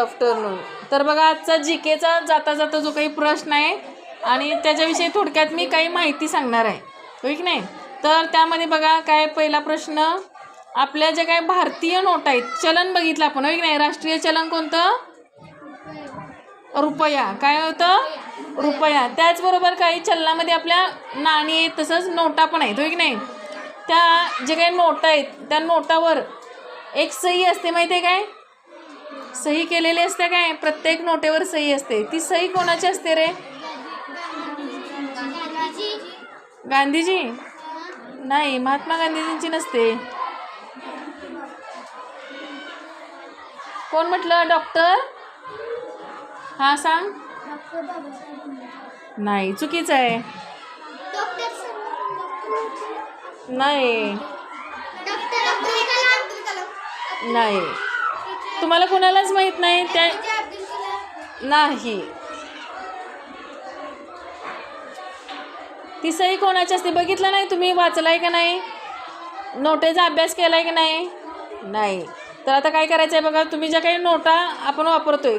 Afternoon. तर बघा आजचा जीकेचा जाता जाता जो काही प्रश्न आहे आणि त्याच्याविषयी थोडक्यात मी काही माहिती सांगणार आहे, होय की नाही. तर त्यामध्ये बघा काय पहिला प्रश्न, आपल्या जे काही भारतीय नोट आहेत, चलन बघितलं आपण, होय की नाही. राष्ट्रीय चलन कोणतं? रुपया. काय होतं? रुपया. त्याचबरोबर काही चलनामध्ये आपल्या नाणी आहेत, तसंच नोटा पण आहेत, होय की नाही. त्या जे काही नोटा आहेत त्या नोटावर एक सही असते, माहिती आहे काय? सही केलेली असते काय? प्रत्येक नोटेवर सही असते. ती सही कोणाची असते रे? गांधीजी? नाही, महात्मा गांधीजींची नसते. कोण म्हटलं? डॉक्टर? हा सांग. नाही, चुकीचं आहे. नाही नाही, तुम्हाला कोणालाच माहित नाही त्या? नाही. ती सही कोणाची असते बघितलं नाही तुम्ही? वाचलाय का नाही? नोटेचा अभ्यास केलाय की नाही? नाही. तर आता काय करायचं आहे बघा, तुम्ही ज्या काही नोटा आपण वापरतोय